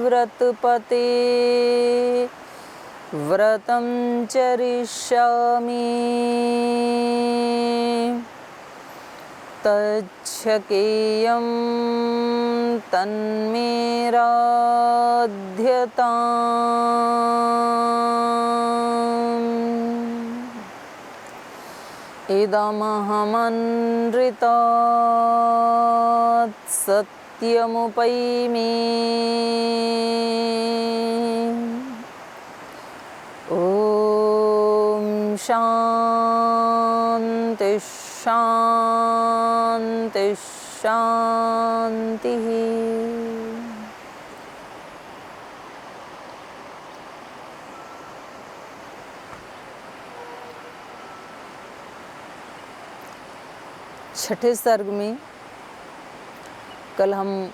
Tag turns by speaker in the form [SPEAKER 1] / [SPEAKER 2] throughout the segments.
[SPEAKER 1] व्रतपते व्रतं चरिष्यामि तच्छकेयं तन्मे राध्यताम् इदमहमनृतात् सत्यमुपैमि ॐ शान्ति शान्ति शान्तिः। छठे सर्ग में कल हम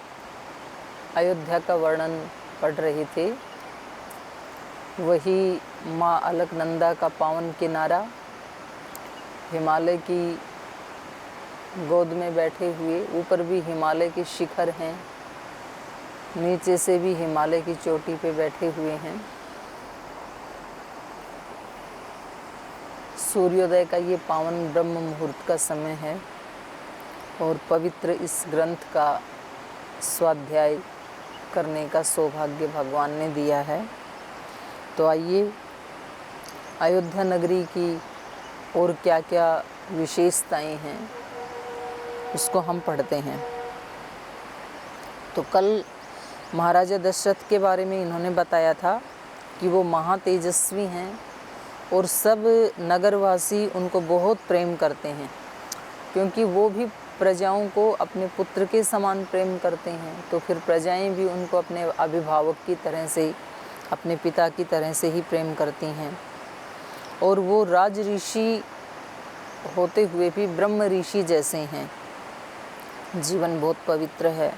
[SPEAKER 1] अयोध्या का वर्णन पढ़ रहे थे। वही माँ अलकनंदा का पावन किनारा, हिमालय की गोद में बैठे हुए, ऊपर भी हिमालय के शिखर हैं, नीचे से भी हिमालय की चोटी पे बैठे हुए हैं। सूर्योदय का ये पावन ब्रह्म मुहूर्त का समय है और पवित्र इस ग्रंथ का स्वाध्याय करने का सौभाग्य भगवान ने दिया है। तो आइए अयोध्या नगरी की और क्या क्या विशेषताएं हैं उसको हम पढ़ते हैं। तो कल महाराजा दशरथ के बारे में इन्होंने बताया था कि वो महातेजस्वी हैं और सब नगरवासी उनको बहुत प्रेम करते हैं, क्योंकि वो भी प्रजाओं को अपने पुत्र के समान प्रेम करते हैं। तो फिर प्रजाएं भी उनको अपने अभिभावक की तरह से, अपने पिता की तरह से ही प्रेम करती हैं। और वो राज ऋषि होते हुए भी ब्रह्म ऋषि जैसे हैं। जीवन बहुत पवित्र है,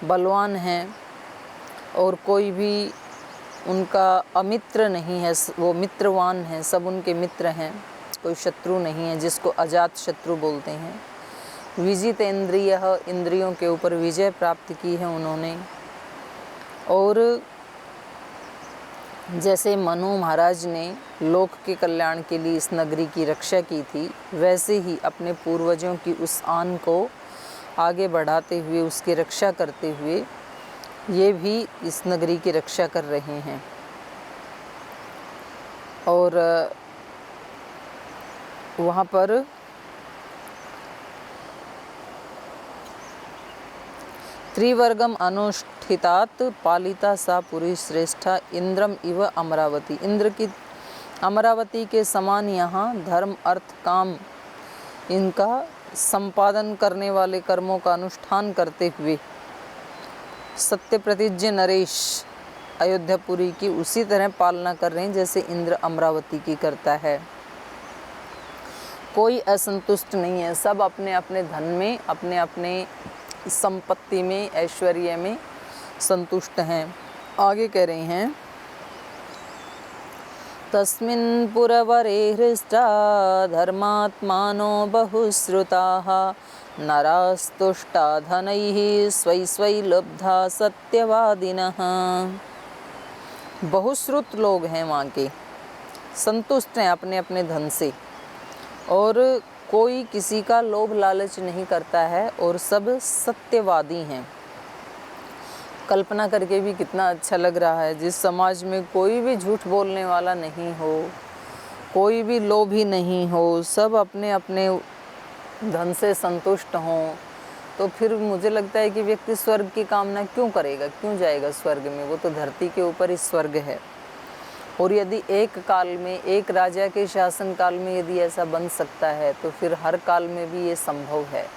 [SPEAKER 1] बलवान हैं और कोई भी उनका अमित्र नहीं है, वो मित्रवान हैं, सब उनके मित्र हैं, कोई शत्रु नहीं है, जिसको अजात शत्रु बोलते हैं। विजितेंद्रिय, इंद्रियों के ऊपर विजय प्राप्त की है उन्होंने। और जैसे मनु महाराज ने लोक के कल्याण के लिए इस नगरी की रक्षा की थी, वैसे ही अपने पूर्वजों की उस आन को आगे बढ़ाते हुए, उसकी रक्षा करते हुए ये भी इस नगरी की रक्षा कर रहे हैं। और वहाँ पर त्रिवर्गम अनुष्ठितात पालिता सा पुरी श्रेष्ठा इंद्रम इव अमरावती। इंद्र की अमरावती के समान यहाँ धर्म अर्थ काम इनका संपादन करने वाले कर्मों का अनुष्ठान करते हुए सत्य प्रतिज्ञ नरेश अयोध्यापुरी की उसी तरह पालना कर रहे हैं जैसे इंद्र अमरावती की करता है। कोई असंतुष्ट नहीं है, सब अपने अपने धन में, अपने अपने संपत्ति में, ऐश्वर्य में संतुष्ट हैं। आगे कह रहे हैं, तस्मिन् पुरवरे हृष्टा धर्मात्मानो बहुश्रुताः नरास्तुष्टा धनैः स्वै स्वै लब्धा सत्यवादिनः। बहुश्रुत लोग हैं वहाँ के, संतुष्ट हैं अपने अपने धन से और कोई किसी का लोभ लालच नहीं करता है और सब सत्यवादी हैं। कल्पना करके भी कितना अच्छा लग रहा है, जिस समाज में कोई भी झूठ बोलने वाला नहीं हो, कोई भी लोभी नहीं हो, सब अपने अपने धन से संतुष्ट हों, तो फिर मुझे लगता है कि व्यक्ति स्वर्ग की कामना क्यों करेगा, क्यों जाएगा स्वर्ग में। वो तो धरती के ऊपर ही स्वर्ग है। और यदि एक काल में, एक राजा के शासन काल में यदि ऐसा बन सकता है, तो फिर हर काल में भी ये संभव है।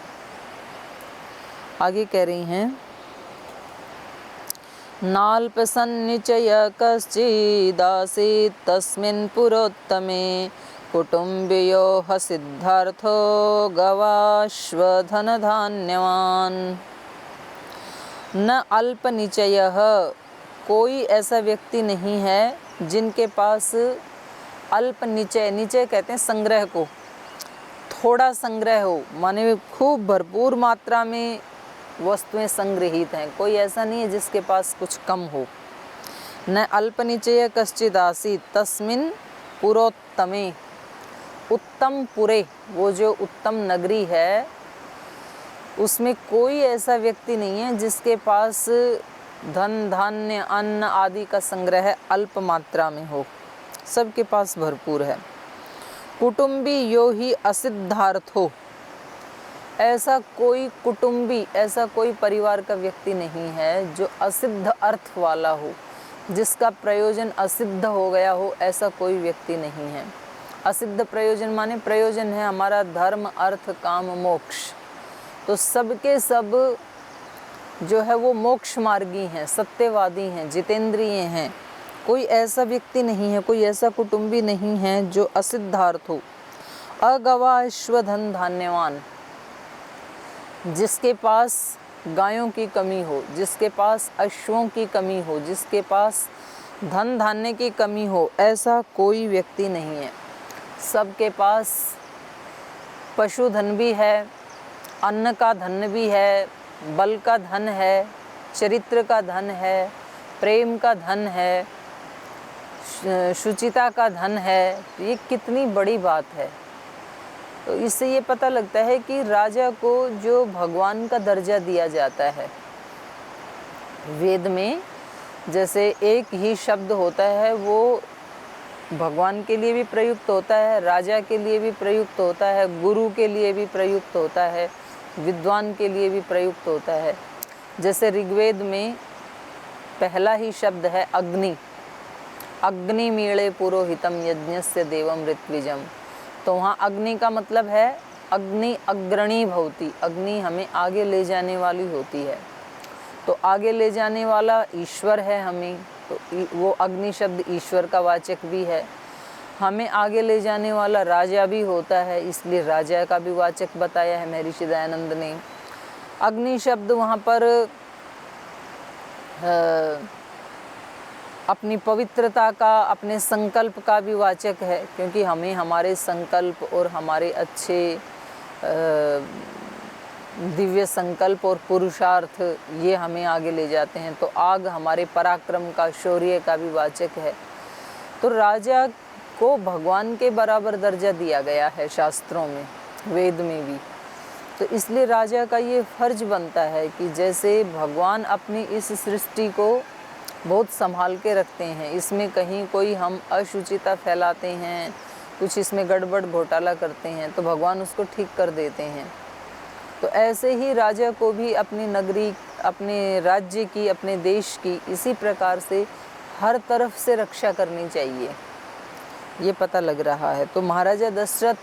[SPEAKER 1] आगे कह रही हैं, नाल्पसन्निचय कश्चिदासीत् तस्मिन् पुरोत्तमे कुटुम्बियो ह सिद्धार्थो गवाश्वधनधान्यवान्। न अल्पनिचयः, कोई ऐसा व्यक्ति नहीं है जिनके पास अल्प निचय, निचय कहते हैं संग्रह को, थोड़ा संग्रह हो, माने खूब भरपूर मात्रा में वस्तुएं संग्रहित हैं, कोई ऐसा नहीं है जिसके पास कुछ कम हो। न अल्पनिचय कश्चिदासीत् तस्मिन् पुरोत्तमे, उत्तम पुरे, वो जो उत्तम नगरी है उसमें कोई ऐसा व्यक्ति नहीं है जिसके पास धन धान्य अन्न आदि का संग्रह अल्प मात्रा में हो, सबके पास भरपूर है। कुटुंबी यो ही असिद्धार्थो, ऐसा कोई कुटुंबी, ऐसा कोई परिवार का व्यक्ति नहीं है जो असिद्ध अर्थ वाला हो, जिसका प्रयोजन असिद्ध हो गया हो, ऐसा कोई व्यक्ति नहीं है। असिद्ध प्रयोजन माने प्रयोजन है हमारा धर्म अर्थ काम मोक्ष, तो सबके सब जो है वो मोक्ष मार्गी हैं, सत्यवादी हैं, जितेंद्रिय हैं। कोई ऐसा व्यक्ति नहीं है, कोई ऐसा कुटुंबी नहीं है जो असिद्धार्थ हो। अगवाश्वधन धान्यवान, जिसके पास गायों की कमी हो, जिसके पास अश्वों की कमी हो, जिसके पास धन धान्य की कमी हो, ऐसा कोई व्यक्ति नहीं है। सबके पास पशुधन भी है, अन्न का धन भी है, बल का धन है, चरित्र का धन है, प्रेम का धन है, शुचिता का धन है। ये कितनी बड़ी बात है। तो इससे ये पता लगता है कि राजा को जो भगवान का दर्जा दिया जाता है, वेद में जैसे एक ही शब्द होता है वो भगवान के लिए भी प्रयुक्त होता है, राजा के लिए भी प्रयुक्त होता है, गुरु के लिए भी प्रयुक्त होता है, विद्वान के लिए भी प्रयुक्त होता है। जैसे ऋग्वेद में पहला ही शब्द है अग्नि, अग्नि मीळे पुरोहितम यज्ञस्य देवम ऋत्विजम। तो वहाँ अग्नि का मतलब है अग्नि अग्रणी भवति, अग्नि हमें आगे ले जाने वाली होती है। तो आगे ले जाने वाला ईश्वर है हमें, तो वो अग्नि शब्द ईश्वर का वाचक भी है। हमें आगे ले जाने वाला राजा भी होता है, इसलिए राजा का भी वाचक बताया है महर्षि दयानंद ने। अग्नि शब्द वहाँ पर अपनी पवित्रता का, अपने संकल्प का भी वाचक है, क्योंकि हमें हमारे संकल्प और हमारे अच्छे दिव्य संकल्प और पुरुषार्थ ये हमें आगे ले जाते हैं। तो आग हमारे पराक्रम का, शौर्य का भी वाचक है। तो राजा को भगवान के बराबर दर्जा दिया गया है शास्त्रों में, वेद में भी। तो इसलिए राजा का ये फर्ज बनता है कि जैसे भगवान अपनी इस सृष्टि को बहुत संभाल के रखते हैं, इसमें कहीं कोई हम अशुचिता फैलाते हैं, कुछ इसमें गड़बड़ घोटाला करते हैं, तो भगवान उसको ठीक कर देते हैं। तो ऐसे ही राजा को भी अपनी नगरी, अपने राज्य की, अपने देश की इसी प्रकार से हर तरफ से रक्षा करनी चाहिए, ये पता लग रहा है। तो महाराजा दशरथ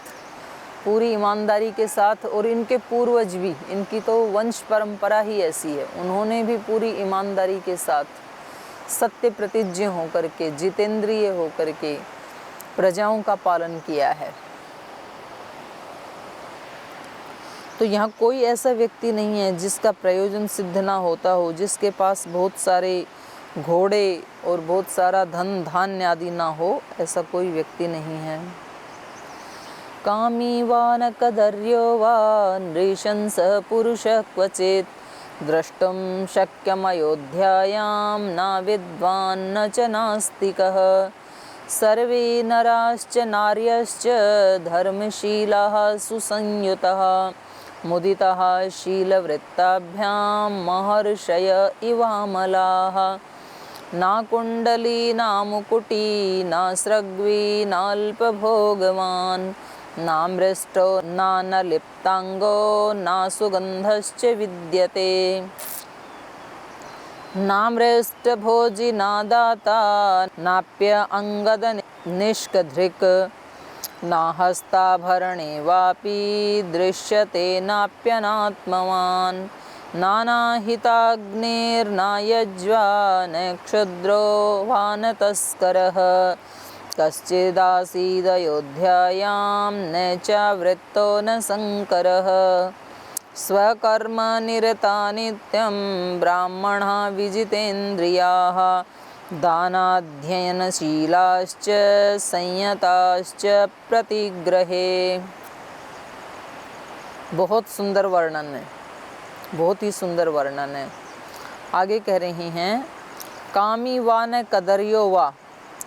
[SPEAKER 1] पूरी ईमानदारी के साथ, और इनके पूर्वज भी, इनकी तो वंश परंपरा ही ऐसी है, उन्होंने भी पूरी ईमानदारी के साथ सत्य प्रतिज्ञ होकर के, जितेंद्रिय होकर के प्रजाओं का पालन किया है। तो यहाँ कोई ऐसा व्यक्ति नहीं है जिसका प्रयोजन सिद्ध ना होता हो, जिसके पास बहुत सारे घोड़े और बहुत सारा धन धान्य आदि ना हो, ऐसा कोई व्यक्ति नहीं है। कामी वा न कदर्यो वा नृशंस पुरुष क्वचित् द्रष्टुं शक्यमयोध्यायां न विद्वान् न च नास्तिकः। सर्वे नराश्च नार्यश्च धर्मशीलाः सुसंयुतः मुदितः शीलवृत्ताभ्यां महर्षय इवामलाः। ना कुण्डली ना मुकुटी ना सृग्वी नाल्पभोगवान् ना मृष्टो ना नलिप्तांगो ना सुगंधश्च विद्यते। ना मृष्टभोजी ना दाता नाप्य अंगद निष्कधृक् ना हस्ताभरणे वापि दृश्यते नाप्यनात्मवान्। नानाहिताग्निर्ना यज्वा न क्षुद्रो वा न तस्करः कश्चिदासीदयोध्यायां न चावृत्तो न संकरः। स्वकर्म निरता नित्यं ब्राह्मणः विजितेन्द्रियाः दानाध्ययनशीलाश्च संयताश्च प्रतिग्रहे। बहुत सुंदर वर्णन है। बहुत ही सुंदर वर्णन है। आगे कह रही हैं, कामी वा न कदर्यो वा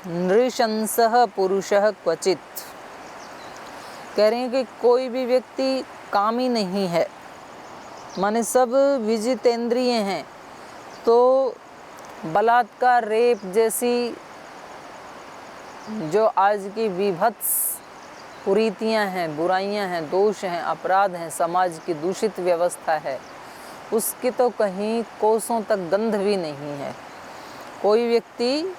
[SPEAKER 1] नृशंसः पुरुषः क्वचित। कह रहे हैं कि कोई भी व्यक्ति कामी नहीं है, माने सब विजितेंद्रिय हैं, तो बलात्कार, रेप जैसी जो आज की विभत्स कुरीतियां हैं, बुराइयां हैं, दोष हैं, अपराध हैं, समाज की दूषित व्यवस्था है, उसकी तो कहीं कोसों तक गंध भी नहीं है। कोई व्यक्ति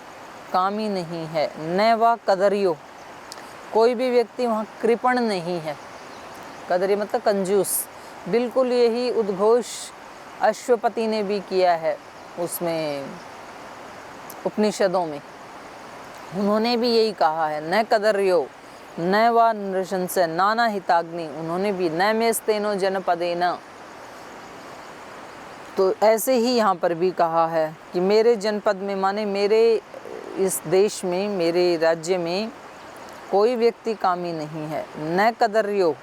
[SPEAKER 1] कामी नहीं है। न वा कदरियो, कोई भी व्यक्ति वहाँ कृपण नहीं है। कदरी मतलब कंजूस। बिल्कुल यही उद्घोष अश्वपति ने भी किया है उसमें उपनिषदों में, उन्होंने भी यही कहा है, न कदर्यो न वा नृशंस नाना हिताग्नि, उन्होंने भी न मेस्तेनो जनपदेन। तो ऐसे ही यहाँ पर भी कहा है कि मेरे जनपद में, माने मेरे इस देश में, मेरे राज्य में कोई व्यक्ति कामी नहीं है। न कदर्यो,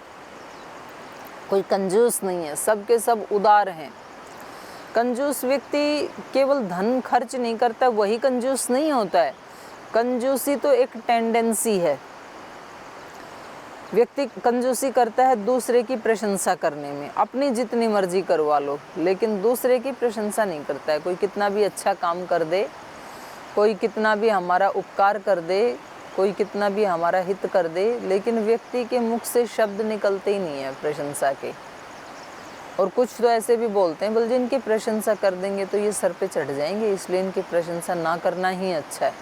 [SPEAKER 1] कोई कंजूस नहीं है, सब के सब उदार हैं। कंजूस व्यक्ति केवल धन खर्च नहीं करता, वही कंजूस नहीं होता है। कंजूसी तो एक टेंडेंसी है। व्यक्ति कंजूसी करता है दूसरे की प्रशंसा करने में, अपनी जितनी मर्जी करवा लो, लेकिन दूसरे की प्रशंसा नहीं करता है। कोई कितना भी अच्छा काम कर दे, कोई कितना भी हमारा उपकार कर दे, कोई कितना भी हमारा हित कर दे, लेकिन व्यक्ति के मुख से शब्द निकलते ही नहीं है प्रशंसा के। और कुछ तो ऐसे भी बोलते हैं, बोल जी इनकी प्रशंसा कर देंगे तो ये सर पे चढ़ जाएंगे, इसलिए इनकी प्रशंसा ना करना ही अच्छा है।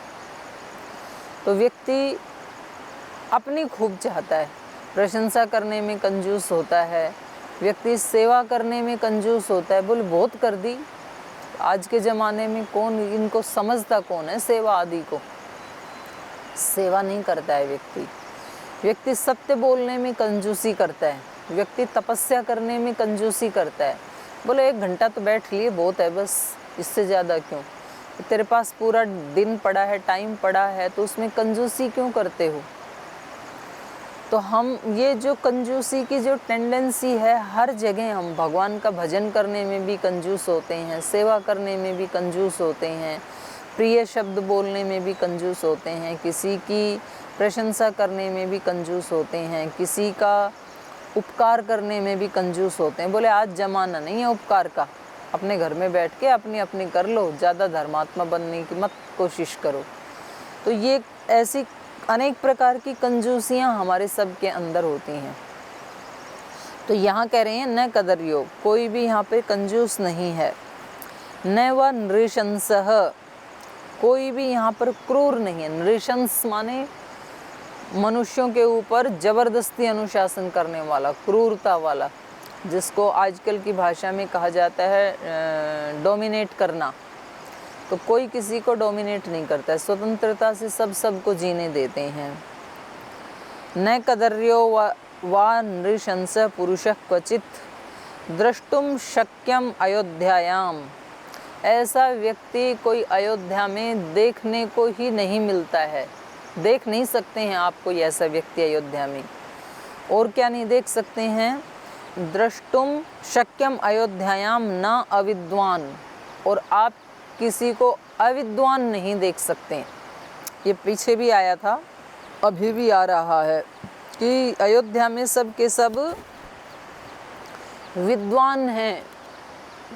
[SPEAKER 1] तो व्यक्ति अपनी खूब चाहता है, प्रशंसा करने में कंजूस होता है, व्यक्ति सेवा करने में कंजूस होता है। बोले बहुत कर दी, आज के ज़माने में कौन इनको समझता, कौन है सेवा आदि को। सेवा नहीं करता है व्यक्ति। व्यक्ति सत्य बोलने में कंजूसी करता है, व्यक्ति तपस्या करने में कंजूसी करता है। बोले 1 घंटा तो बैठ लिए, बहुत है बस, इससे ज़्यादा क्यों। तेरे पास पूरा दिन पड़ा है, टाइम पड़ा है, तो उसमें कंजूसी क्यों करते हो। तो हम ये जो कंजूसी की जो टेंडेंसी है, हर जगह हम भगवान का भजन करने में भी कंजूस होते हैं, सेवा करने में भी कंजूस होते हैं, प्रिय शब्द बोलने में भी कंजूस होते हैं, किसी की प्रशंसा करने में भी कंजूस होते हैं, किसी का उपकार करने में भी कंजूस होते हैं। बोले आज ज़माना नहीं है उपकार का, अपने घर में बैठ के अपनी अपनी कर लो, ज़्यादा धर्मात्मा बनने की मत कोशिश करो। तो ये ऐसी अनेक प्रकार की कंजूसियाँ हमारे सब के अंदर होती हैं। तो यहाँ कह रहे हैं न कदर्यो, कोई भी यहाँ पे कंजूस नहीं है। न व नृशंसः, कोई भी यहाँ पर क्रूर नहीं है। नृशंस माने मनुष्यों के ऊपर जबरदस्ती अनुशासन करने वाला, क्रूरता वाला, जिसको आजकल की भाषा में कहा जाता है डोमिनेट करना। तो कोई किसी को डोमिनेट नहीं करता है, स्वतंत्रता से सब सबको जीने देते हैं। न कदर्यो वा नृशंस पुरुषः क्वचित द्रष्टुम शक्यम अयोध्यायाम, ऐसा व्यक्ति कोई अयोध्या में देखने को ही नहीं मिलता है। देख नहीं सकते हैं आप कोई ऐसा व्यक्ति अयोध्या में। और क्या नहीं देख सकते हैं, द्रष्टुम शक्यम अयोध्यायाम न अविद्वान, और आप किसी को अविद्वान नहीं देख सकते। ये पीछे भी आया था, अभी भी आ रहा है कि अयोध्या में सब के सब विद्वान हैं,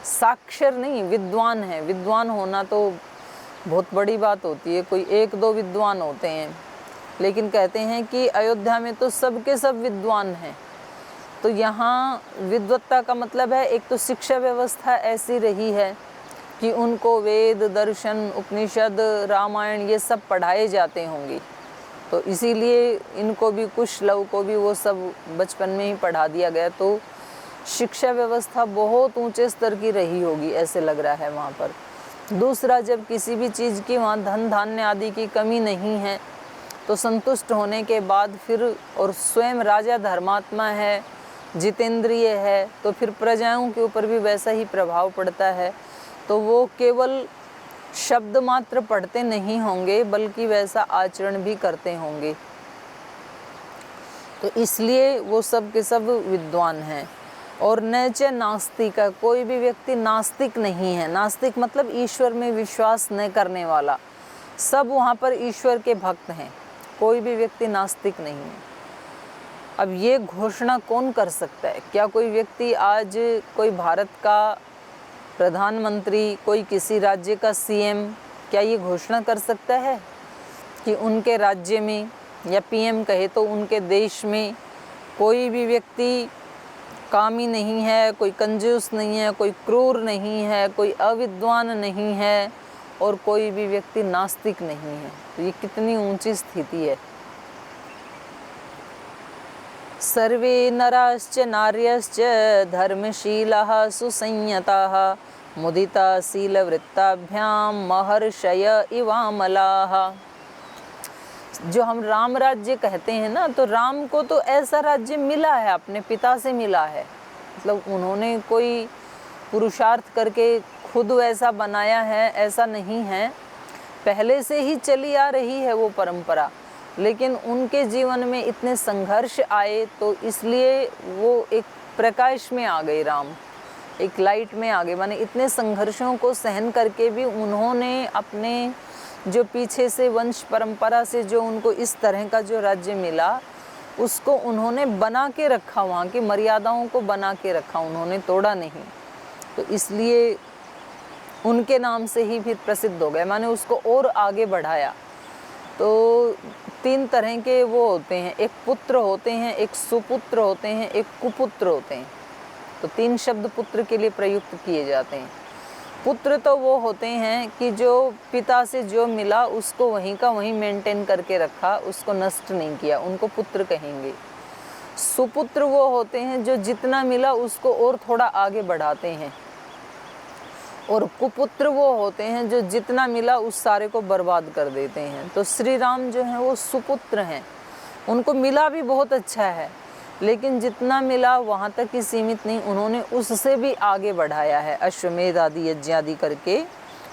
[SPEAKER 1] साक्षर नहीं विद्वान हैं। विद्वान होना तो बहुत बड़ी बात होती है, कोई 1-2 विद्वान होते हैं, लेकिन कहते हैं कि अयोध्या में तो सब के सब विद्वान हैं। तो यहाँ विद्वत्ता का मतलब है, एक तो शिक्षा व्यवस्था ऐसी रही है कि उनको वेद, दर्शन, उपनिषद, रामायण ये सब पढ़ाए जाते होंगे, तो इसीलिए इनको भी, कुशलव को भी वो सब बचपन में ही पढ़ा दिया गया। तो शिक्षा व्यवस्था बहुत ऊंचे स्तर की रही होगी, ऐसे लग रहा है वहाँ पर। दूसरा, जब किसी भी चीज़ की वहाँ धन धान्य आदि की कमी नहीं है, तो संतुष्ट होने के बाद फिर, और स्वयं राजा धर्मात्मा है, जितेंद्रिय है, तो फिर प्रजाओं के ऊपर भी वैसा ही प्रभाव पड़ता है। तो वो केवल शब्द मात्र पढ़ते नहीं होंगे, बल्कि वैसा आचरण भी करते होंगे। तो इसलिए वो सब के सब विद्वान हैं। और न च नास्तिक, कोई भी व्यक्ति नास्तिक नहीं है। नास्तिक मतलब ईश्वर में विश्वास न करने वाला। सब वहाँ पर ईश्वर के भक्त हैं, कोई भी व्यक्ति नास्तिक नहीं है। अब ये घोषणा कौन कर सकता है? क्या कोई व्यक्ति आज कोई भारत का प्रधानमंत्री, कोई किसी राज्य का सीएम, क्या ये घोषणा कर सकता है कि उनके राज्य में, या पीएम कहे तो उनके देश में, कोई भी व्यक्ति कामी नहीं है, कोई कंजूस नहीं है, कोई क्रूर नहीं है, कोई अविद्वान नहीं है, और कोई भी व्यक्ति नास्तिक नहीं है? तो ये कितनी ऊंची स्थिति है। सर्वे नराश्च नार्यश्च धर्मशीलाः सुसंयताः मुदिता शीलवृत्ताभ्यां महर्षय इवामलाः। जो हम राम राज्य कहते हैं ना, तो राम को तो ऐसा राज्य मिला है, अपने पिता से मिला है। मतलब उन्होंने कोई पुरुषार्थ करके खुद ऐसा बनाया है, ऐसा नहीं है, पहले से ही चली आ रही है वो परंपरा। लेकिन उनके जीवन में इतने संघर्ष आए, तो इसलिए वो एक प्रकाश में आ गए, राम एक लाइट में आ गए। माने इतने संघर्षों को सहन करके भी उन्होंने अपने जो पीछे से वंश परंपरा से जो उनको इस तरह का जो राज्य मिला, उसको उन्होंने बना के रखा, वहाँ की मर्यादाओं को बना के रखा, उन्होंने तोड़ा नहीं। तो इसलिए उनके नाम से ही फिर प्रसिद्ध हो गए, माने उसको और आगे बढ़ाया। तो 3 तरह के वो होते हैं, एक पुत्र होते हैं, एक सुपुत्र होते हैं, एक कुपुत्र होते हैं। तो 3 शब्द पुत्र के लिए प्रयुक्त किए जाते हैं। पुत्र तो वो होते हैं कि जो पिता से जो मिला उसको वहीं का वहीं मेंटेन करके रखा, उसको नष्ट नहीं किया, उनको पुत्र कहेंगे। सुपुत्र वो होते हैं जो जितना मिला उसको और थोड़ा आगे बढ़ाते हैं। और कुपुत्र वो होते हैं जो जितना मिला उस सारे को बर्बाद कर देते हैं। तो श्री राम जो हैं वो सुपुत्र हैं, उनको मिला भी बहुत अच्छा है, लेकिन जितना मिला वहाँ तक ही सीमित नहीं, उन्होंने उससे भी आगे बढ़ाया है, अश्वमेध आदि यज्ञ आदि करके,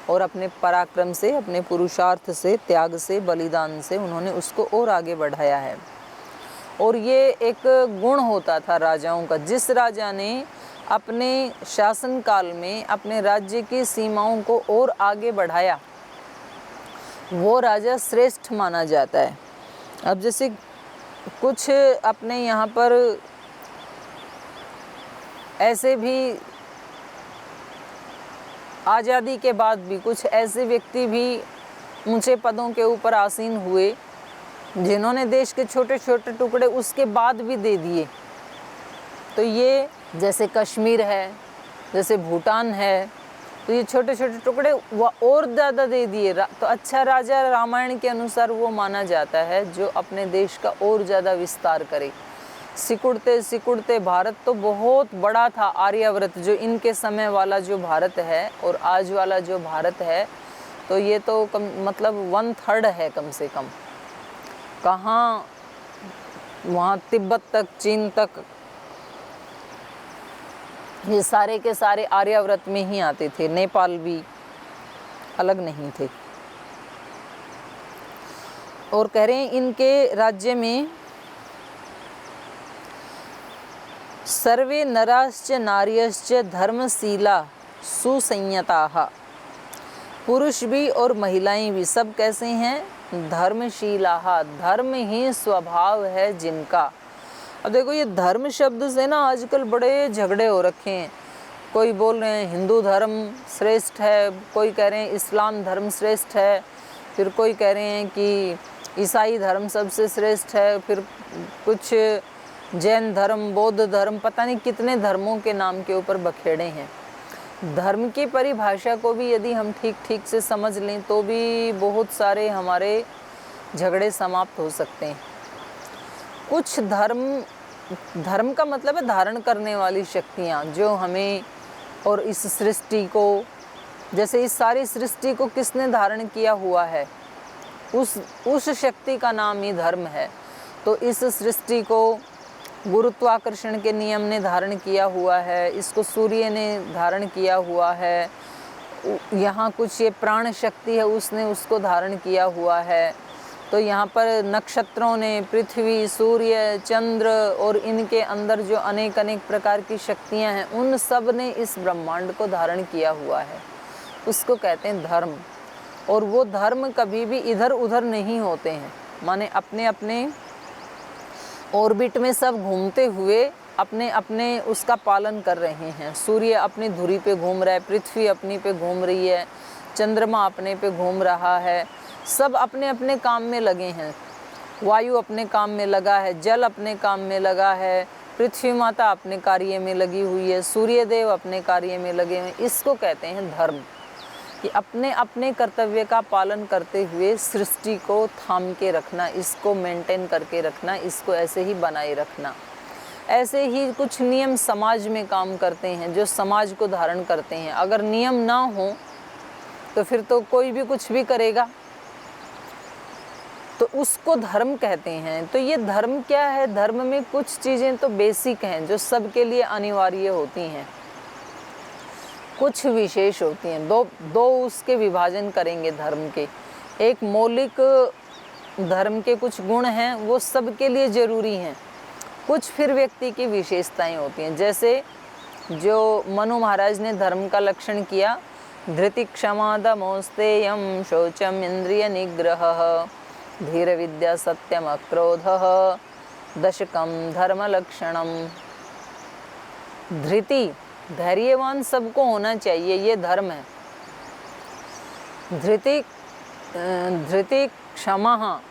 [SPEAKER 1] और अपने पराक्रम से, अपने पुरुषार्थ से, त्याग से, बलिदान से उन्होंने उसको और आगे बढ़ाया है। और ये एक गुण होता था राजाओं का। जिस राजा ने अपने शासनकाल में अपने राज्य की सीमाओं को और आगे बढ़ाया, वो राजा श्रेष्ठ माना जाता है। अब जैसे कुछ अपने यहाँ पर ऐसे भी आज़ादी के बाद भी कुछ ऐसे व्यक्ति भी ऊंचे पदों के ऊपर आसीन हुए, जिन्होंने देश के छोटे छोटे टुकड़े उसके बाद भी दे दिए। तो ये जैसे कश्मीर है, जैसे भूटान है, तो ये छोटे छोटे टुकड़े और ज़्यादा दे दिए। तो अच्छा राजा रामायण के अनुसार वो माना जाता है जो अपने देश का और ज़्यादा विस्तार करे। सिकुड़ते सिकुड़ते भारत तो बहुत बड़ा था, आर्यावर्त जो इनके समय वाला जो भारत है और आज वाला जो भारत है, तो ये तो मतलब 1/3 है कम से कम। कहाँ वहाँ तिब्बत तक, चीन तक, ये सारे के सारे आर्यावर्त में ही आते थे। नेपाल भी अलग नहीं थे। और कह रहे हैं इनके राज्य में सर्वे नराश्च नार्यश्च धर्मशीला सुसंयताः, पुरुष भी और महिलाएं भी सब कैसे हैं? धर्मशीलाः, धर्म ही स्वभाव है जिनका। अब देखो ये धर्म शब्द से ना आजकल बड़े झगड़े हो रखे हैं। कोई बोल रहे हैं हिंदू धर्म श्रेष्ठ है, कोई कह रहे हैं इस्लाम धर्म श्रेष्ठ है, फिर कोई कह रहे हैं कि ईसाई धर्म सबसे श्रेष्ठ है, फिर कुछ जैन धर्म, बौद्ध धर्म, पता नहीं कितने धर्मों के नाम के ऊपर बखेड़े हैं। धर्म की परिभाषा को भी यदि हम ठीक ठीक से समझ लें तो भी बहुत सारे हमारे झगड़े समाप्त हो सकते हैं। कुछ धर्म का मतलब है धारण करने वाली शक्तियाँ, जो हमें और इस सृष्टि को, जैसे इस सारी सृष्टि को किसने धारण किया हुआ है, उस शक्ति का नाम ही धर्म है। तो इस सृष्टि को गुरुत्वाकर्षण के नियम ने धारण किया हुआ है, इसको सूर्य ने धारण किया हुआ है, यहाँ कुछ ये प्राण शक्ति है उसने उसको धारण किया हुआ है। तो यहाँ पर नक्षत्रों ने, पृथ्वी, सूर्य, चंद्र और इनके अंदर जो अनेक अनेक प्रकार की शक्तियाँ हैं, उन सब ने इस ब्रह्मांड को धारण किया हुआ है। उसको कहते हैं धर्म। और वो धर्म कभी भी इधर उधर नहीं होते हैं, माने अपने अपने ऑर्बिट में सब घूमते हुए अपने अपने उसका पालन कर रहे हैं। सूर्य अपनी धुरी पे घूम रहा है, पृथ्वी अपनी पे घूम रही है, चंद्रमा अपने पे घूम रहा है, सब अपने अपने काम में लगे हैं। वायु अपने काम में लगा है, जल अपने काम में लगा है, पृथ्वी माता अपने कार्य में लगी हुई है, सूर्य देव अपने कार्य में लगे हुए हैं। इसको कहते हैं धर्म, कि अपने अपने कर्तव्य का पालन करते हुए सृष्टि को थाम के रखना, इसको मेंटेन करके रखना, इसको ऐसे ही बनाए रखना। ऐसे ही कुछ नियम समाज में काम करते हैं, जो समाज को धारण करते हैं। अगर नियम ना हो तो फिर तो कोई भी कुछ भी करेगा, तो उसको धर्म कहते हैं। तो ये धर्म क्या है? धर्म में कुछ चीज़ें तो बेसिक हैं जो सबके लिए अनिवार्य होती हैं, कुछ विशेष होती हैं। दो उसके विभाजन करेंगे धर्म के। एक मौलिक धर्म के कुछ गुण हैं, वो सबके लिए ज़रूरी हैं। कुछ फिर व्यक्ति की विशेषताएं होती हैं, जैसे जो मनु महाराज ने धर्म का लक्षण किया, धृति क्षमा दमोस्तेयं शौचम इंद्रिय निग्रह धीर विद्या सत्यम अक्रोध दशकम धर्म लक्षणम। धृति, धैर्यवान सबको होना चाहिए, ये धर्म है। धृति क्षमा,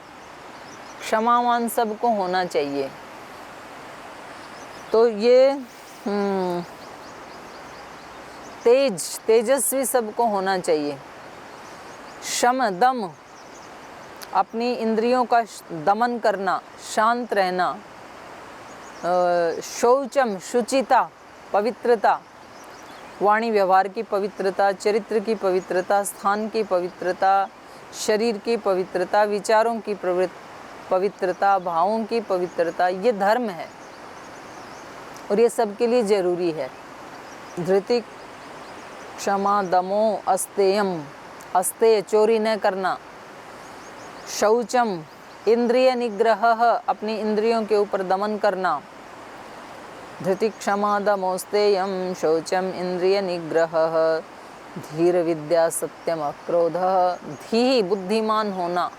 [SPEAKER 1] क्षमावान सबको होना चाहिए। तो ये तेजस्वी सबको होना चाहिए। शम, दम, अपनी इंद्रियों का दमन करना, शांत रहना। शौचम, शुचिता, पवित्रता, वाणी व्यवहार की पवित्रता, चरित्र की पवित्रता, स्थान की पवित्रता, शरीर की पवित्रता, विचारों की पवित्रता, भावों की पवित्रता, ये धर्म है और ये सबके लिए ज़रूरी है। धृति क्षमा दमो अस्तेयम, अस्तेय चोरी न करना। शौचम, इंद्रिय निग्रह, अपनी इंद्रियों के ऊपर दमन करना। धृति क्षमा दमोस्तेयम शौचम इंद्रिय निग्रह धीर विद्या सत्यम अक्रोध। धी, बुद्धिमान होना,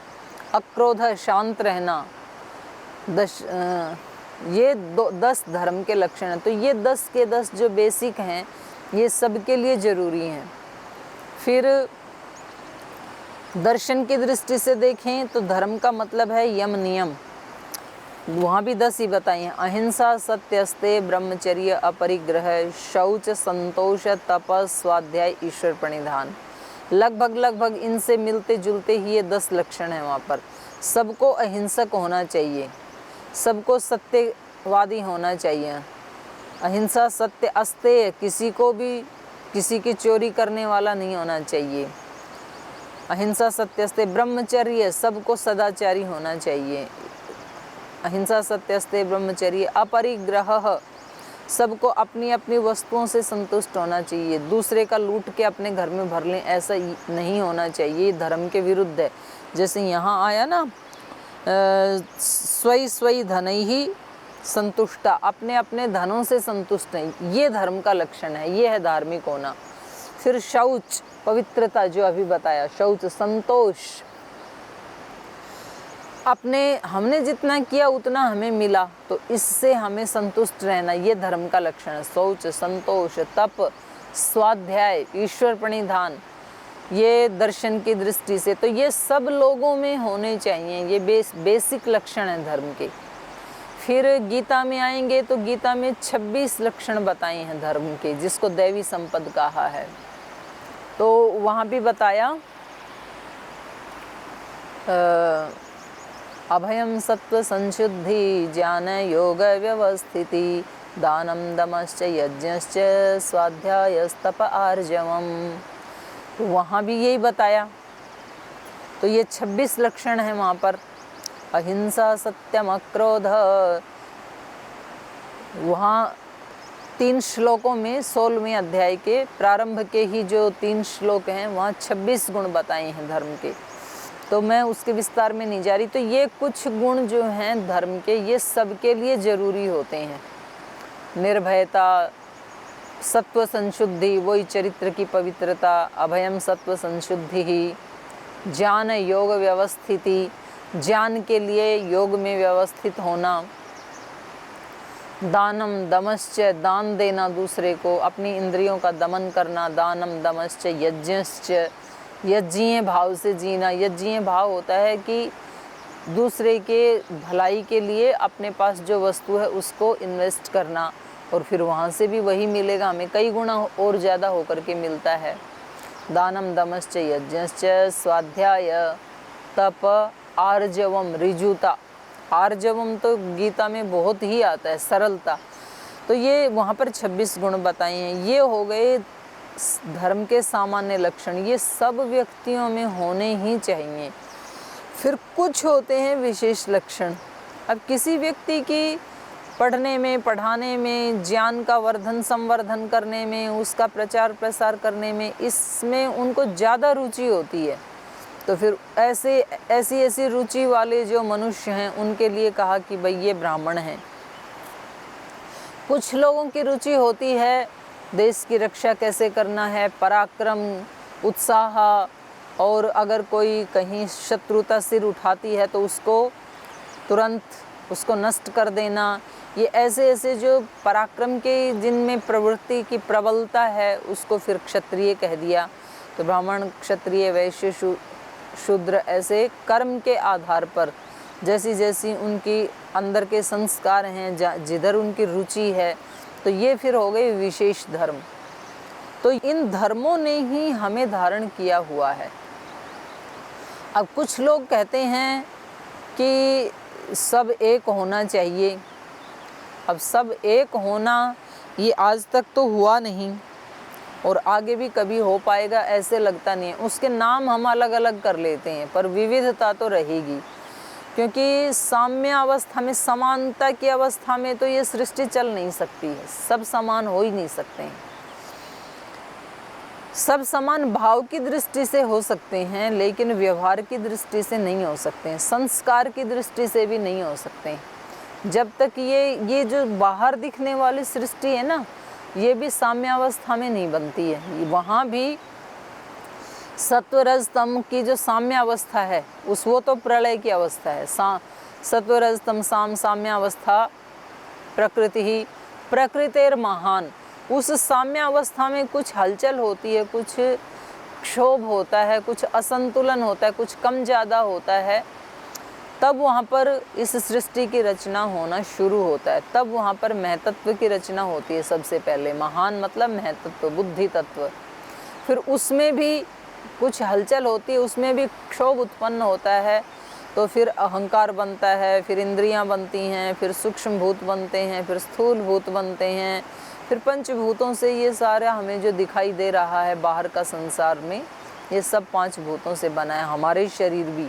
[SPEAKER 1] अक्रोध, शांत रहना। ये 10 धर्म के लक्षण हैं। तो ये 10 के 10 जो बेसिक हैं, ये सबके लिए ज़रूरी हैं। फिर दर्शन की दृष्टि से देखें तो धर्म का मतलब है यम नियम, वहाँ भी 10 ही बताए हैं। अहिंसा, सत्यस्ते, ब्रह्मचर्य, अपरिग्रह, शौच, संतोष, तपस, स्वाध्याय, ईश्वर प्रणिधान। लगभग इनसे मिलते जुलते ही ये 10 लक्षण हैं वहाँ पर। सबको अहिंसक होना चाहिए, सबको सत्यवादी होना चाहिए। अहिंसा, सत्य, अस्तेय, किसी को भी किसी की चोरी करने वाला नहीं होना चाहिए। अहिंसा, सत्यस्ते, ब्रह्मचर्य, सबको सदाचारी होना चाहिए। अहिंसा, सत्यस्ते, ब्रह्मचर्य, अपरिग्रह, सबको अपनी अपनी वस्तुओं से संतुष्ट होना चाहिए। दूसरे का लूट के अपने घर में भर लें, ऐसा नहीं होना चाहिए, धर्म के विरुद्ध है। जैसे यहाँ आया ना, स्वई धनैहि संतुष्टा, अपने अपने धनों से संतुष्ट हैं, ये धर्म का लक्षण है, ये है धार्मिक होना। फिर शौच, पवित्रता, जो अभी बताया, शौच, संतोष, हमने जितना किया उतना हमें मिला, तो इससे हमें संतुष्ट रहना, ये धर्म का लक्षण है। शौच, संतोष, तप, स्वाध्याय, ईश्वर प्रणिधान, ये दर्शन की दृष्टि से तो ये सब लोगों में होने चाहिए, ये बेसिक लक्षण है धर्म के। फिर गीता में आएंगे तो गीता में 26 लक्षण बताए हैं धर्म के, जिसको दैवी संपद कहा है। तो वहाँ भी बताया अभयम सत्व संशुद्धि, ज्ञान योग व्यवस्थिति, दानम दमश्च यज्ञश्च स्वाध्यायस्तप आर्जवम। तो वहाँ भी यही बताया। तो ये 26 लक्षण हैं वहाँ पर। अहिंसा, सत्यम, अक्रोध, वहाँ 3 श्लोकों में 16वें अध्याय के प्रारंभ के ही जो 3 श्लोक हैं, वहाँ 26 गुण बताए हैं धर्म के। तो मैं उसके विस्तार में नहीं जा रही। तो ये कुछ गुण जो हैं धर्म के, ये सबके लिए ज़रूरी होते हैं। निर्भयता, सत्व संशुद्धि, वही चरित्र की पवित्रता, अभयम सत्व संशुद्धि ही, ज्ञान योग व्यवस्थिति, ज्ञान के लिए योग में व्यवस्थित होना, दानम दमश्च, दान देना दूसरे को, अपनी इंद्रियों का दमन करना, दानम दमश्च, यज्ञश्च, यज्ञीय भाव से जीना। यज्ञीय भाव होता है कि दूसरे के भलाई के लिए अपने पास जो वस्तु है उसको इन्वेस्ट करना, और फिर वहाँ से भी वही मिलेगा, हमें कई गुना और ज़्यादा होकर के मिलता है। दानम दमश्च यज्ञश्च, स्वाध्याय, तप, आर्जवम, ऋजुता। आर्जवम तो गीता में बहुत ही आता है, सरलता। तो ये वहाँ पर 26 गुण बताए हैं। ये हो गए धर्म के सामान्य लक्षण, ये सब व्यक्तियों में होने ही चाहिए। फिर कुछ होते हैं विशेष लक्षण। अब किसी व्यक्ति की पढ़ने में, पढ़ाने में, ज्ञान का वर्धन संवर्धन करने में, उसका प्रचार प्रसार करने में, इसमें उनको ज़्यादा रुचि होती है। तो फिर ऐसी रुचि वाले जो मनुष्य हैं उनके लिए कहा कि भाई ये ब्राह्मण हैं। कुछ लोगों की रुचि होती है देश की रक्षा कैसे करना है, पराक्रम, उत्साह, और अगर कोई कहीं शत्रुता सिर उठाती है तो उसको तुरंत उसको नष्ट कर देना। ये ऐसे जो पराक्रम के जिनमें प्रवृत्ति की प्रबलता है उसको फिर क्षत्रिय कह दिया। तो ब्राह्मण, क्षत्रिय, वैश्य, शूद्र, ऐसे कर्म के आधार पर जैसी जैसी उनकी अंदर के संस्कार हैं, जिधर उनकी रुचि है, तो ये फिर हो गए विशेष धर्म। तो इन धर्मों ने ही हमें धारण किया हुआ है। अब कुछ लोग कहते हैं कि सब एक होना चाहिए। अब सब एक होना ये आज तक तो हुआ नहीं और आगे भी कभी हो पाएगा ऐसे लगता नहीं है। उसके नाम हम अलग अलग कर लेते हैं पर विविधता तो रहेगी, क्योंकि साम्य अवस्था में, समानता की अवस्था में तो ये सृष्टि चल नहीं सकती है। सब समान हो ही नहीं सकते हैं। सब समान भाव की दृष्टि से हो सकते हैं लेकिन व्यवहार की दृष्टि से नहीं हो सकते हैं, संस्कार की दृष्टि से भी नहीं हो सकते हैं। जब तक ये जो बाहर दिखने वाली सृष्टि है ना, ये भी साम्यावस्था में नहीं बनती है। वहाँ भी सत्व रज तम की जो साम्यावस्था है वो तो प्रलय की अवस्था है। सत्व रज तम साम्यावस्था प्रकृति ही प्रकृतिर महान। उस साम्यावस्था में कुछ हलचल होती है, कुछ क्षोभ होता है, कुछ असंतुलन होता है, कुछ कम ज़्यादा होता है, तब वहाँ पर इस सृष्टि की रचना होना शुरू होता है। तब वहाँ पर महतत्व की रचना होती है। सबसे पहले महान मतलब महतत्व, बुद्धि तत्व। फिर उसमें भी कुछ हलचल होती है, उसमें भी क्षोभ उत्पन्न होता है, तो फिर अहंकार बनता है, फिर इंद्रियां बनती हैं, फिर सूक्ष्म भूत बनते हैं, फिर स्थूल भूत बनते हैं, फिर पंचभूतों से ये सारा हमें जो दिखाई दे रहा है बाहर का संसार में, ये सब 5 भूतों से बना है। हमारे शरीर भी